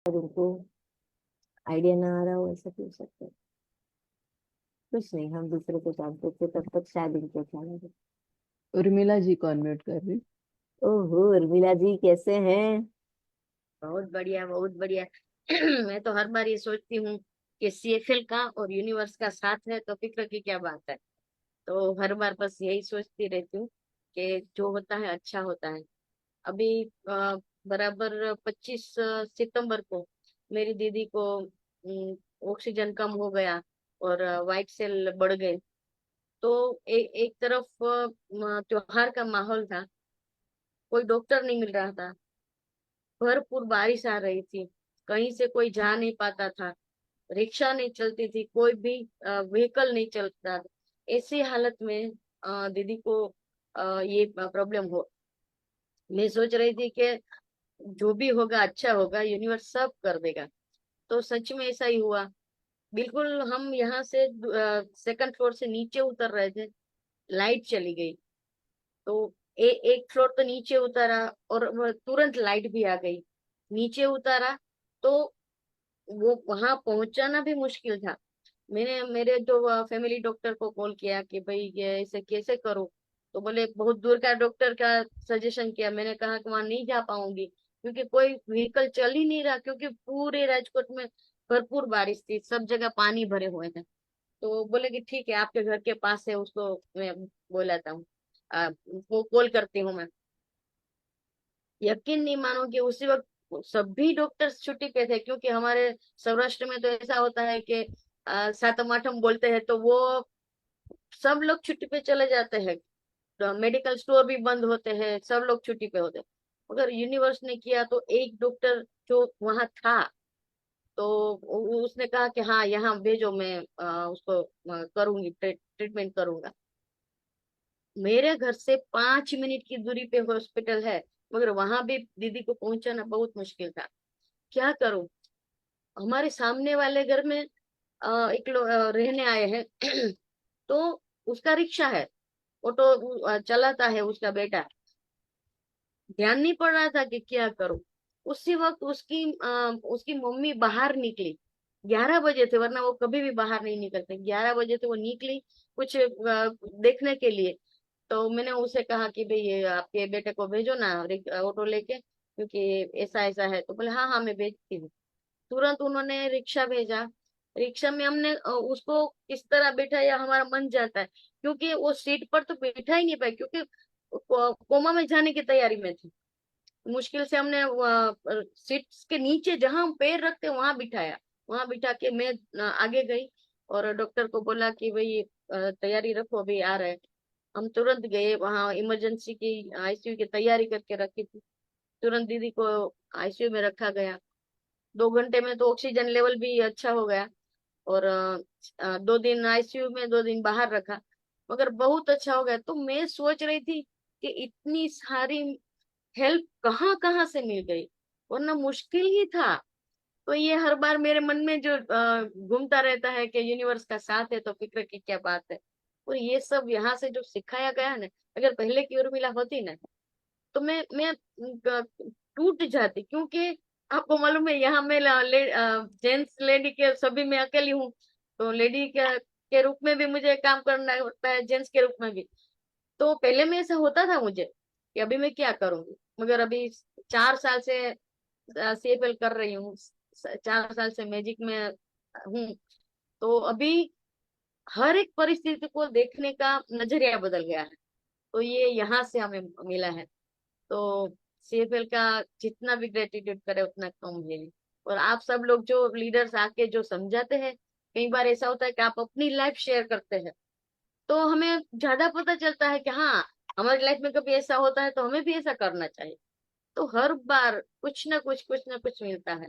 अगर उनको आइडिया ना आ रहा हो ऐसा पूछ सकते हैं। कुछ नहीं, हम दूसरे को जानते थे तब तक शायद इनको ख्याल आ गया। उर्मिला जी को अनम्यूट कर रही। ओहो, उर्मिला जी कैसे हैं? बहुत बढ़िया, बहुत बढ़िया। मैं तो हर बार ये सोचती हूँ कि सीएफएल का और यूनिवर्स का साथ है तो फिक्र की क्या बात है। तो हर बार बस यही सोचती रहती हूँ कि जो होता है अच्छा होता है। अभी बराबर 25 सितंबर को मेरी दीदी को ऑक्सीजन कम हो गया और वाइट सेल बढ़ गए। तो एक तरफ त्योहार का माहौल था, कोई डॉक्टर नहीं मिल रहा था, भरपूर बारिश आ रही थी, कहीं से कोई जा नहीं पाता था, रिक्शा नहीं चलती थी, कोई भी व्हीकल नहीं चलता था। ऐसी हालत में दीदी को ये प्रॉब्लम हो। मैं सोच रही थी कि जो भी होगा अच्छा होगा, यूनिवर्स सब कर देगा। तो सच में ऐसा ही हुआ। बिल्कुल हम यहाँ से सेकंड फ्लोर से नीचे उतर रहे थे, लाइट चली गई। तो एक फ्लोर तो नीचे उतारा और वो तुरंत लाइट भी आ गई। नीचे उतारा तो वो वहां पहुंचाना भी मुश्किल था। मैंने मेरे जो फैमिली डॉक्टर को कॉल किया कि भाई ये ऐसे कैसे करूं। तो बोले बहुत दूर का डॉक्टर का सजेशन किया। मैंने कहा कि वहां नहीं जा पाऊंगी क्योंकि कोई व्हीकल चल ही नहीं रहा, क्योंकि पूरे राजकोट में भरपूर बारिश थी, सब जगह पानी भरे हुए थे। तो बोले कि ठीक है, आपके घर के पास है, उसको मैं बोलाता हूँ, वो कॉल करती हूँ मैं। यकीन नहीं मानोगे, उसी वक्त सभी डॉक्टर्स छुट्टी पे थे, क्योंकि हमारे सौराष्ट्र में तो ऐसा होता है कि सातम आठम बोलते हैं तो वो सब लोग छुट्टी पे चले जाते हैं, तो मेडिकल स्टोर भी बंद होते हैं, सब लोग छुट्टी पे होते हैं। मगर यूनिवर्स ने किया तो एक डॉक्टर जो वहां था, तो उसने कहा कि हाँ यहाँ भेजो, मैं उसको करूंगी, ट्रीटमेंट करूंगा। मेरे घर से 5 मिनट की दूरी पे हॉस्पिटल है, मगर वहां भी दीदी को पहुंचाना बहुत मुश्किल था। क्या करूं। हमारे सामने वाले घर में एक लोग रहने आए हैं। तो उसका रिक्शा है, ऑटो चलाता है उसका बेटा। ध्यान नहीं पड़ रहा था कि क्या करूं। उसी वक्त उसकी मम्मी बाहर निकली। 11 बजे थे, वरना वो कभी भी बाहर नहीं निकलते। 11 बजे थे, वो निकली कुछ देखने के लिए। तो मैंने उसे कहा कि भाई ये आपके बेटे को भेजो ना ऑटो लेके, क्योंकि ऐसा ऐसा है। तो बोले हाँ हाँ मैं भेजती हूँ। तुरंत उन्होंने रिक्शा भेजा। रिक्शा में हमने उसको किस तरह बैठाया, हमारा मन जाता है, क्योंकि वो सीट पर तो बैठा ही नहीं पाए, क्योंकि कोमा में जाने की तैयारी में थी। मुश्किल से हमने सीट के नीचे जहां हम पैर रखते वहां बिठाया। वहां बिठा के मैं आगे गई और डॉक्टर को बोला कि भाई तैयारी रखो, अभी आ रहे हैं। हम तुरंत गए वहां, इमरजेंसी की आईसीयू की तैयारी करके रखी थी। तुरंत दीदी को आईसीयू में रखा गया। 2 घंटे में तो ऑक्सीजन लेवल भी अच्छा हो गया। और 2 दिन आईसीयू में, 2 दिन बाहर रखा, मगर बहुत अच्छा हो गया। तो मैं सोच रही थी कि इतनी सारी हेल्प कहाँ कहाँ से मिल गई, वरना मुश्किल ही था। तो ये हर बार मेरे मन में जो घूमता रहता है कि यूनिवर्स का साथ है तो फिक्र की क्या बात है। और ये सब यहाँ से जो सिखाया गया ना, अगर पहले की उर्मिला होती ना, तो मैं टूट जाती। क्योंकि आपको मालूम है यहाँ मैं जेंट्स लेडी के सभी में अकेली हूँ। तो लेडी के रूप में भी मुझे काम करना होता है, जेंट्स के रूप में भी। तो पहले में ऐसा होता था मुझे कि अभी मैं क्या करूंगी, मगर अभी 4 साल से सीएफएल कर रही हूँ, 4 साल से मैजिक में हूँ। तो अभी हर एक परिस्थिति को देखने का नजरिया बदल गया है। तो ये यहाँ से हमें मिला है। तो सीएफएल का जितना भी ग्रेटिट्यूड करे उतना कम है। और आप सब लोग जो लीडर्स आके जो समझाते हैं, कई बार ऐसा होता है कि आप अपनी लाइफ शेयर करते हैं, तो हमें ज्यादा पता चलता है कि हाँ, हमारी लाइफ में कभी ऐसा होता है तो हमें भी ऐसा करना चाहिए। तो हर बार कुछ ना कुछ मिलता है।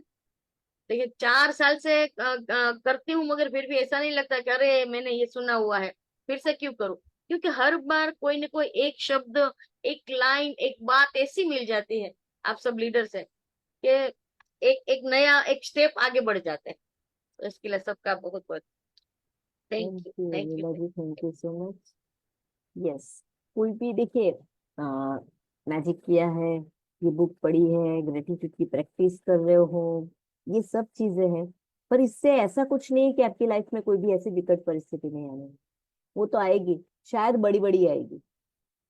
देखिए 4 साल से करती हूँ, मगर फिर भी ऐसा नहीं लगता कि अरे मैंने ये सुना हुआ है, फिर से क्यों करूं। क्योंकि हर बार कोई ना कोई एक शब्द, एक लाइन, एक बात ऐसी मिल जाती है आप सब लीडर से कि एक एक नया एक स्टेप आगे बढ़ जाते हैं। तो इसके लिए सबका बहुत बहुत thank thank you, you thank you, Urmila ji, thank thank you so much. Yes, कोई भी देखिए, मैजिक किया है, ये बुक पढ़ी है, ग्रेटिट्यूड की प्रैक्टिस कर रहे हो, ये सब चीजें हैं। पर इससे ऐसा कुछ नहीं है कि आपकी लाइफ में कोई भी ऐसी विकट परिस्थिति नहीं आने वाली। वो तो आएगी, शायद बड़ी बड़ी आएगी,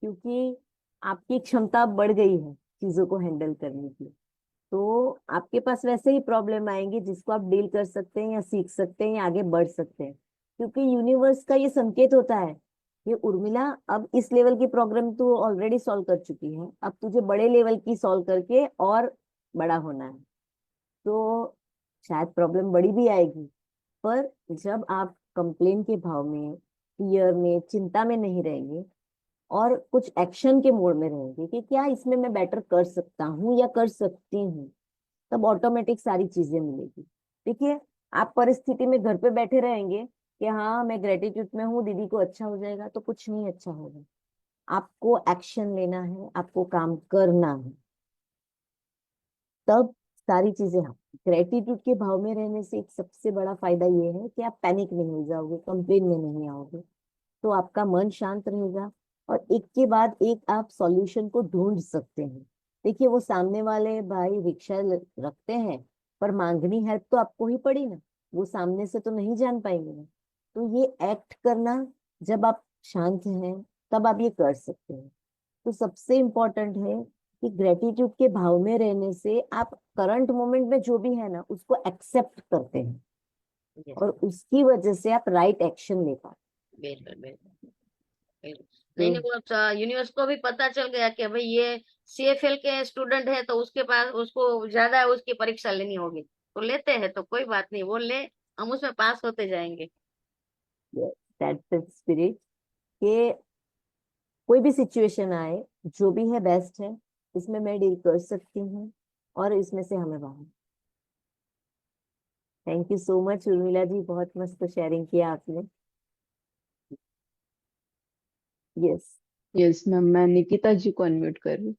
क्योंकि आपकी क्षमता बढ़ गई है चीजों को हैंडल करने की। तो आपके पास वैसे ही प्रॉब्लम आएंगे जिसको आप डील कर सकते हैं या सीख सकते हैं या आगे बढ़ सकते हैं, क्योंकि यूनिवर्स का ये संकेत होता है कि उर्मिला, अब इस लेवल की प्रॉब्लम तू ऑलरेडी सॉल्व कर चुकी है, अब तुझे बड़े लेवल की सॉल्व करके और बड़ा होना है। तो शायद प्रॉब्लम बड़ी भी आएगी, पर जब आप कंप्लेन के भाव में, फियर में, चिंता में नहीं रहेंगे और कुछ एक्शन के मोड में रहेंगे कि क्या इसमें मैं बेटर कर सकता हूँ या कर सकती हूँ, तब ऑटोमेटिक सारी चीजें मिलेगी। देखिए, आप परिस्थिति में घर पे बैठे रहेंगे कि हाँ मैं ग्रेटिट्यूड में हूँ, दीदी को अच्छा हो जाएगा, तो कुछ नहीं अच्छा होगा। आपको एक्शन लेना है, आपको काम करना है, तब सारी चीजें। हाँ, ग्रेटिट्यूड के भाव में रहने से एक सबसे बड़ा फायदा ये है कि आप पैनिक नहीं हो जाओगे, कंप्लेन में नहीं आओगे, तो आपका मन शांत रहेगा और एक के बाद एक आप सॉल्यूशन को ढूंढ सकते हैं। देखिए, वो सामने वाले भाई रिक्शा रखते हैं, पर मांगनी हेल्प तो आपको ही पड़ी ना, वो सामने से तो नहीं जान पाएंगे ना। तो ये एक्ट करना, जब आप शांत हैं तब आप ये कर सकते हैं। तो सबसे इम्पोर्टेंट है कि ग्रेटिट्यूड के भाव में रहने से आप करंट मोमेंट में जो भी है ना उसको एक्सेप्ट करते हैं Yes, और उसकी वजह से आप राइट एक्शन ले पाते बिल्कुल बिल्कुल बिल्कुल। नहीं हैं। नहीं, वो यूनिवर्स को भी पता चल गया कि भाई ये CFL के स्टूडेंट है, तो उसके पास उसको ज्यादा उसकी परीक्षा लेनी होगी, तो लेते हैं, तो कोई बात नहीं, वो ले, हम उसमें पास होते जाएंगे। दैट्स द स्पिरिट कि कोई भी सिचुएशन आए, जो भी है बेस्ट है, इसमें मैं डील कर सकती हूँ और इसमें से हमें बाहर। Thank you so much Urmila ji, बहुत मस्त शेयरिंग किया आपने। यस। यस मैम, मैं निकिता जी को अनम्यूट कर रही हूँ।